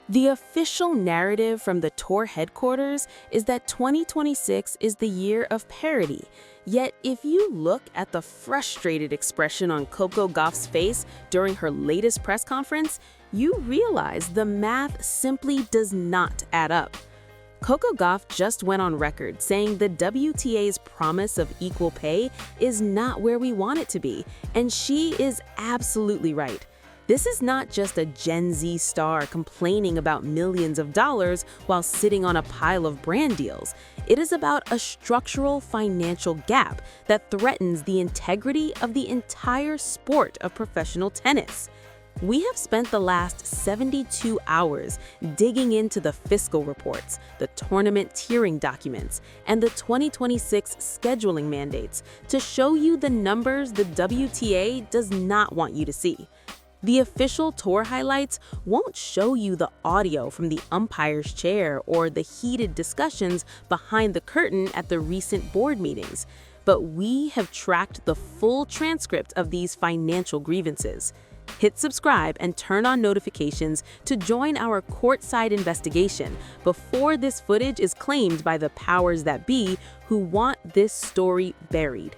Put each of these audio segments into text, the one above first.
The official narrative from the tour headquarters is that 2026 is the year of parity. Yet, if you look at the frustrated expression on Coco Gauff's face during her latest press conference, you realize the math simply does not add up. Coco Gauff just went on record saying the WTA's promise of equal pay is not where we want it to be, and she is absolutely right. This is not just a Gen Z star complaining about millions of dollars while sitting on a pile of brand deals. It is about a structural financial gap that threatens the integrity of the entire sport of professional tennis. We have spent the last 72 hours digging into the fiscal reports, the tournament tiering documents, and the 2026 scheduling mandates to show you the numbers the WTA does not want you to see. The official tour highlights won't show you the audio from the umpire's chair or the heated discussions behind the curtain at the recent board meetings, but we have tracked the full transcript of these financial grievances. Hit subscribe and turn on notifications to join our courtside investigation before this footage is claimed by the powers that be who want this story buried.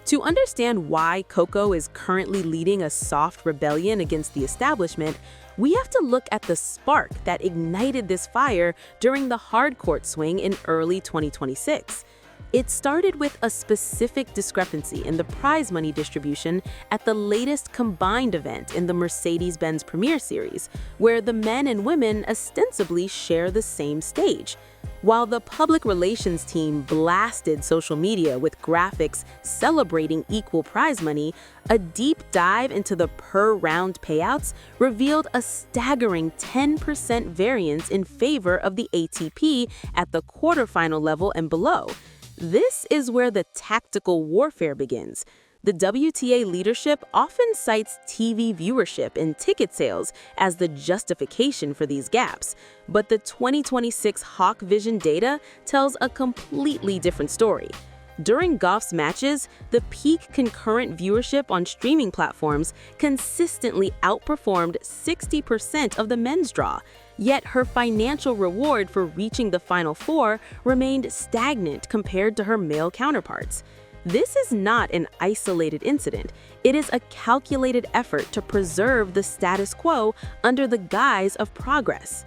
To understand why Coco is currently leading a soft rebellion against the establishment, we have to look at the spark that ignited this fire during the hard court swing in early 2026. It started with a specific discrepancy in the prize money distribution at the latest combined event in the Mercedes-Benz Premier Series, where the men and women ostensibly share the same stage. While the public relations team blasted social media with graphics celebrating equal prize money, a deep dive into the per-round payouts revealed a staggering 10% variance in favor of the ATP at the quarterfinal level and below. This is where the tactical warfare begins. The WTA leadership often cites TV viewership and ticket sales as the justification for these gaps, but the 2026 HawkVISION data tells a completely different story. During Gauff's matches, the peak concurrent viewership on streaming platforms consistently outperformed 60% of the men's draw, yet her financial reward for reaching the Final Four remained stagnant compared to her male counterparts. This is not an isolated incident. It is a calculated effort to preserve the status quo under the guise of progress.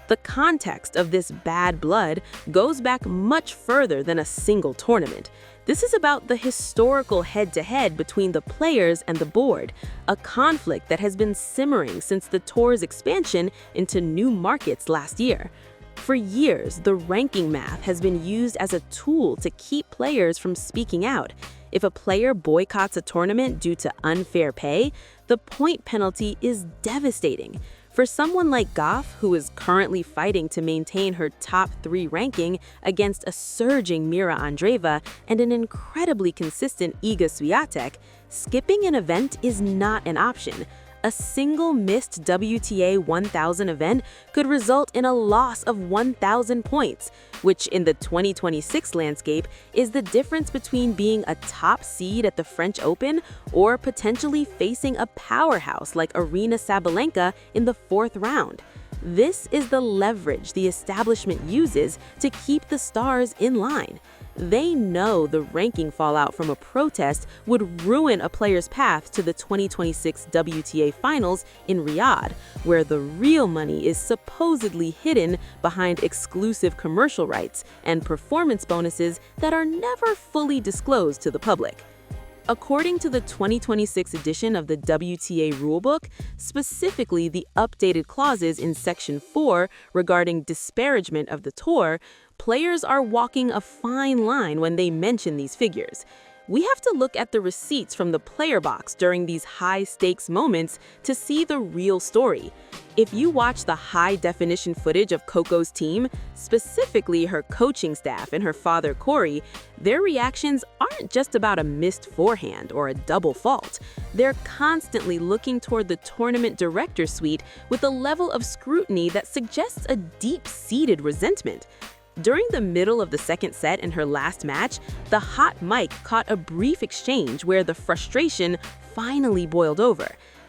The context of this bad blood goes back much further than a single tournament. This is about the historical head-to-head between the players and the board, a conflict that has been simmering since the tour's expansion into new markets last year. For years, the ranking math has been used as a tool to keep players from speaking out. If a player boycotts a tournament due to unfair pay, the point penalty is devastating. For someone like Gauff, who is currently fighting to maintain her top 3 ranking against a surging Mirra Andreeva and an incredibly consistent Iga Swiatek, skipping an event is not an option. A single missed WTA 1000 event could result in a loss of 1,000 points, which in the 2026 landscape is the difference between being a top seed at the French Open or potentially facing a powerhouse like Aryna Sabalenka in the 4th round. This is the leverage the establishment uses to keep the stars in line. They know the ranking fallout from a protest would ruin a player's path to the 2026 WTA Finals in Riyadh, where the real money is supposedly hidden behind exclusive commercial rights and performance bonuses that are never fully disclosed to the public. According to the 2026 edition of the WTA rulebook, specifically the updated clauses in Section 4 regarding disparagement of the tour, players are walking a fine line when they mention these figures. We have to look at the receipts from the player box during these high-stakes moments to see the real story. If you watch the high-definition footage of Coco's team, specifically her coaching staff and her father Corey, their reactions aren't just about a missed forehand or a double fault. They're constantly looking toward the tournament director suite with a level of scrutiny that suggests a deep-seated resentment. During the middle of the second set in her last match, the hot mic caught a brief exchange where the frustration finally boiled over.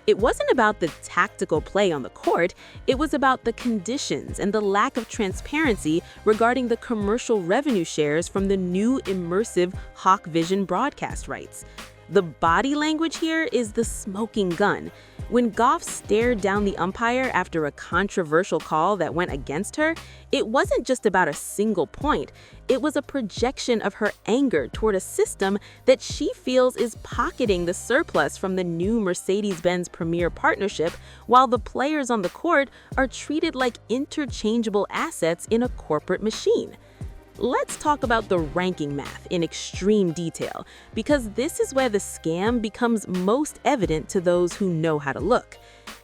It wasn't about the tactical play on the court, it was about the conditions and the lack of transparency regarding the commercial revenue shares from the new immersive HawkVISION broadcast rights. The body language here is the smoking gun. When Gauff stared down the umpire after a controversial call that went against her, it wasn't just about a single point. It was a projection of her anger toward a system that she feels is pocketing the surplus from the new Mercedes-Benz Premier partnership, while the players on the court are treated like interchangeable assets in a corporate machine. Let's talk about the ranking math in extreme detail, because this is where the scam becomes most evident to those who know how to look.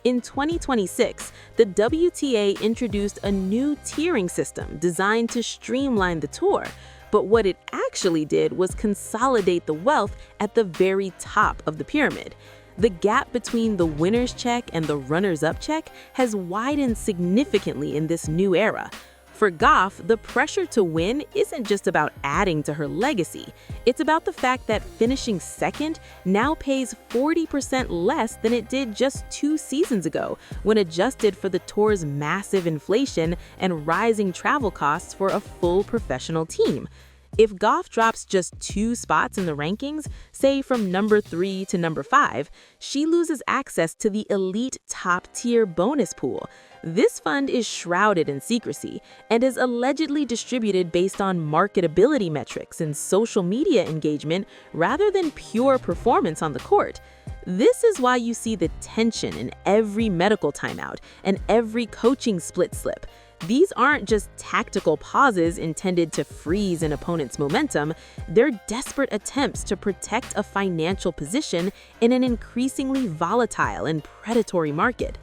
In 2026, the WTA introduced a new tiering system designed to streamline the tour, but what it actually did was consolidate the wealth at the very top of the pyramid. The gap between the winner's check and the runner's-up check has widened significantly in this new era. For Gauff, the pressure to win isn't just about adding to her legacy. It's about the fact that finishing second now pays 40% less than it did just 2 seasons ago, when adjusted for the tour's massive inflation and rising travel costs for a full professional team. If Gauff drops just 2 spots in the rankings, say from number 3 to number 5, she loses access to the elite top-tier bonus pool. This fund is shrouded in secrecy and is allegedly distributed based on marketability metrics and social media engagement rather than pure performance on the court. This is why you see the tension in every medical timeout and every coaching split slip. These aren't just tactical pauses intended to freeze an opponent's momentum, they're desperate attempts to protect a financial position in an increasingly volatile and predatory market.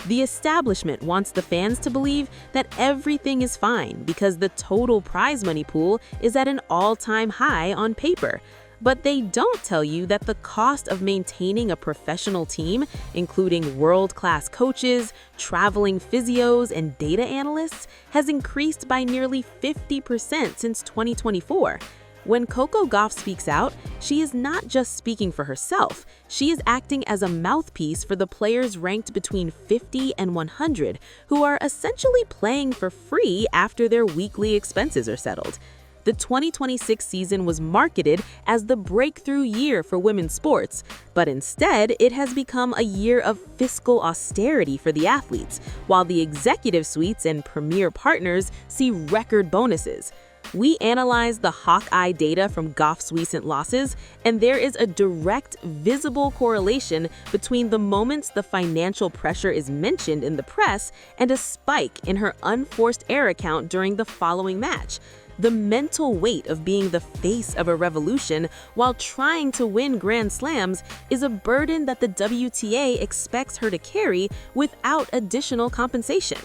The establishment wants the fans to believe that everything is fine because the total prize money pool is at an all-time high on paper. But they don't tell you that the cost of maintaining a professional team, including world-class coaches, traveling physios, and data analysts, has increased by nearly 50% since 2024. When Coco Gauff speaks out, she is not just speaking for herself. She is acting as a mouthpiece for the players ranked between 50 and 100, who are essentially playing for free after their weekly expenses are settled. The 2026 season was marketed as the breakthrough year for women's sports, but instead it has become a year of fiscal austerity for the athletes, while the executive suites and premier partners see record bonuses. We analyzed the Hawkeye data from Gauff's recent losses, and there is a direct, visible correlation between the moments the financial pressure is mentioned in the press and a spike in her unforced error count during the following match. The mental weight of being the face of a revolution while trying to win Grand Slams is a burden that the WTA expects her to carry without additional compensation.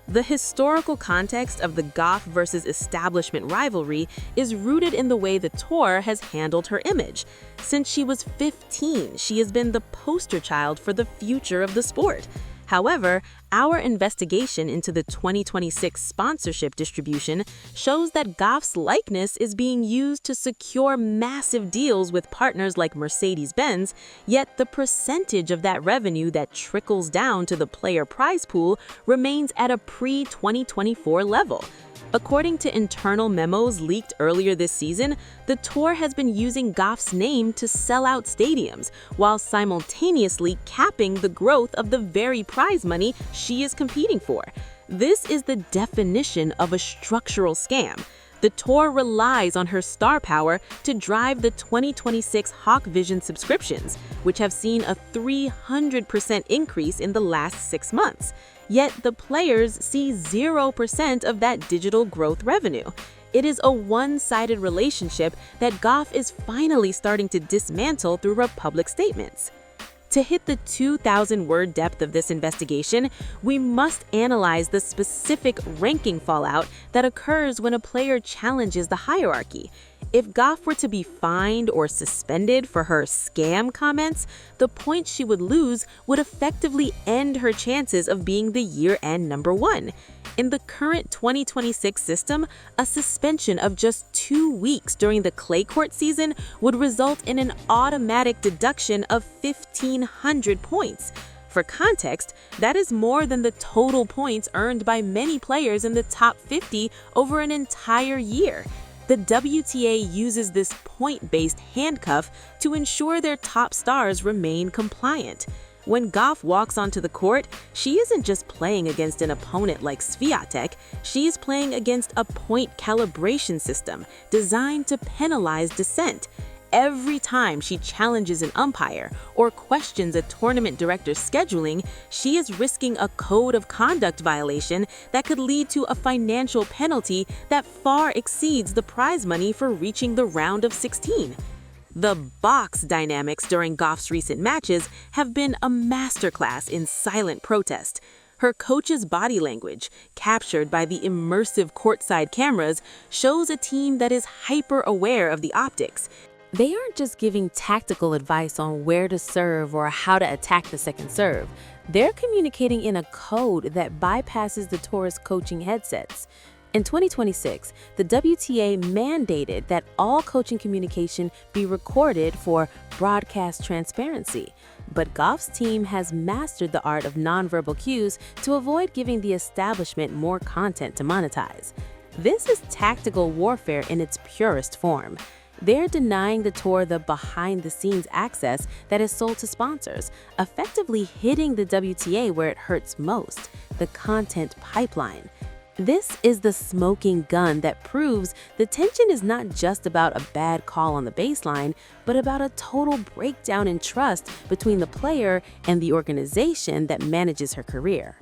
The historical context of the Gauff versus establishment rivalry is rooted in the way the tour has handled her image. Since she was 15, she has been the poster child for the future of the sport. However, our investigation into the 2026 sponsorship distribution shows that Gauff's likeness is being used to secure massive deals with partners like Mercedes-Benz, yet the percentage of that revenue that trickles down to the player prize pool remains at a pre-2024 level. According to internal memos leaked earlier this season, the tour has been using Gauff's name to sell out stadiums, while simultaneously capping the growth of the very prize money she is competing for. This is the definition of a structural scam. The tour relies on her star power to drive the 2026 HawkVISION subscriptions, which have seen a 300% increase in the last 6 months. Yet the players see 0% of that digital growth revenue. It is a one-sided relationship that Gauff is finally starting to dismantle through her public statements. To hit the 2,000-word depth of this investigation, we must analyze the specific ranking fallout that occurs when a player challenges the hierarchy. If Gauff were to be fined or suspended for her scam comments, the points she would lose would effectively end her chances of being the year-end #1. In the current 2026 system, a suspension of just 2 weeks during the clay court season would result in an automatic deduction of 1,500 points. For context, that is more than the total points earned by many players in the top 50 over an entire year. The WTA uses this point-based handcuff to ensure their top stars remain compliant. When Gauff walks onto the court, she isn't just playing against an opponent like Swiatek, she is playing against a point calibration system designed to penalize dissent. Every time she challenges an umpire or questions a tournament director's scheduling, she is risking a code of conduct violation that could lead to a financial penalty that far exceeds the prize money for reaching the round of 16. The box dynamics during Gauff's recent matches have been a masterclass in silent protest. Her coach's body language, captured by the immersive courtside cameras, shows a team that is hyper-aware of the optics. They aren't just giving tactical advice on where to serve or how to attack the second serve. They're communicating in a code that bypasses the tour's coaching headsets. In 2026, the WTA mandated that all coaching communication be recorded for broadcast transparency. But Gauff's team has mastered the art of nonverbal cues to avoid giving the establishment more content to monetize. This is tactical warfare in its purest form. They're denying the tour the behind-the-scenes access that is sold to sponsors, effectively hitting the WTA where it hurts most, the content pipeline. This is the smoking gun that proves the tension is not just about a bad call on the baseline, but about a total breakdown in trust between the player and the organization that manages her career.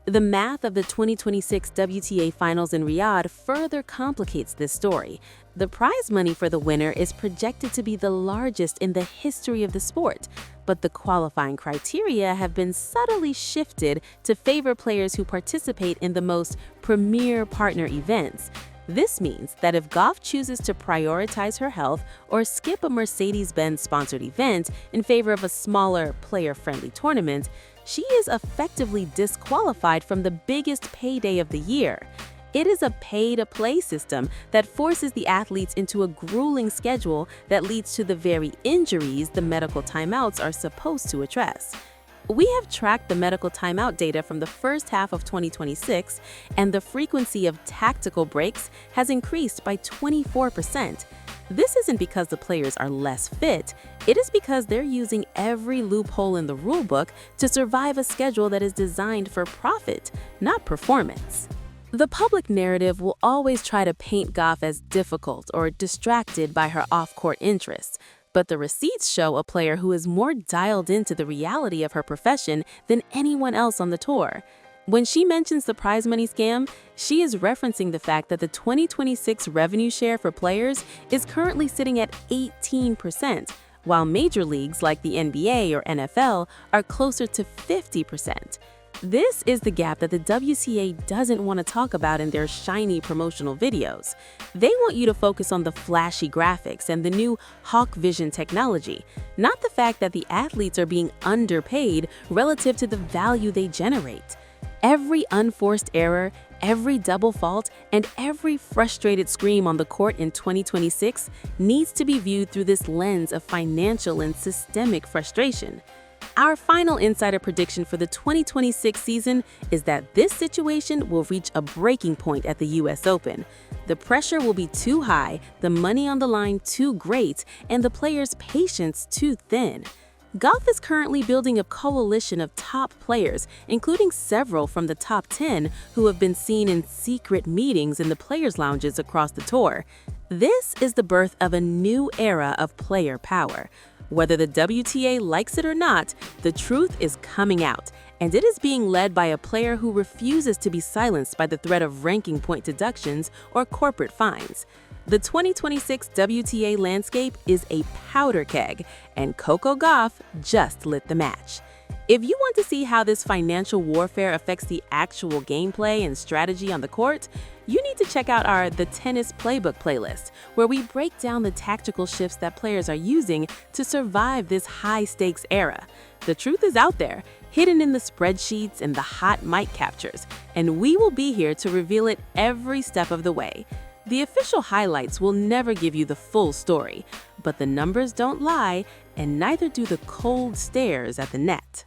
The math of the 2026 WTA Finals in Riyadh further complicates this story. The prize money for the winner is projected to be the largest in the history of the sport, but the qualifying criteria have been subtly shifted to favor players who participate in the most premier partner events. This means that if Gauff chooses to prioritize her health or skip a Mercedes-Benz sponsored event in favor of a smaller, player-friendly tournament, she is effectively disqualified from the biggest payday of the year. It is a pay-to-play system that forces the athletes into a grueling schedule that leads to the very injuries the medical timeouts are supposed to address. We have tracked the medical timeout data from the first half of 2026, and the frequency of tactical breaks has increased by 24%. This isn't because the players are less fit, it is because they're using every loophole in the rulebook to survive a schedule that is designed for profit, not performance. The public narrative will always try to paint Gauff as difficult or distracted by her off-court interests, but the receipts show a player who is more dialed into the reality of her profession than anyone else on the tour. When she mentions the prize money scam, she is referencing the fact that the 2026 revenue share for players is currently sitting at 18%, while major leagues like the NBA or NFL are closer to 50%. This is the gap that the WTA doesn't want to talk about in their shiny promotional videos. They want you to focus on the flashy graphics and the new HawkVISION technology, not the fact that the athletes are being underpaid relative to the value they generate. Every unforced error, every double fault, and every frustrated scream on the court in 2026 needs to be viewed through this lens of financial and systemic frustration. Our final insider prediction for the 2026 season is that this situation will reach a breaking point at the US Open. The pressure will be too high, the money on the line too great, and the players' patience too thin. Gauff is currently building a coalition of top players, including several from the top 10 who have been seen in secret meetings in the players' lounges across the tour. This is the birth of a new era of player power. Whether the WTA likes it or not, the truth is coming out, and it is being led by a player who refuses to be silenced by the threat of ranking point deductions or corporate fines. The 2026 WTA landscape is a powder keg, and Coco Gauff just lit the match. If you want to see how this financial warfare affects the actual gameplay and strategy on the court, you need to check out our The Tennis Playbook playlist, where we break down the tactical shifts that players are using to survive this high-stakes era. The truth is out there, hidden in the spreadsheets and the hot mic captures, and we will be here to reveal it every step of the way. The official highlights will never give you the full story, but the numbers don't lie, and neither do the cold stares at the net.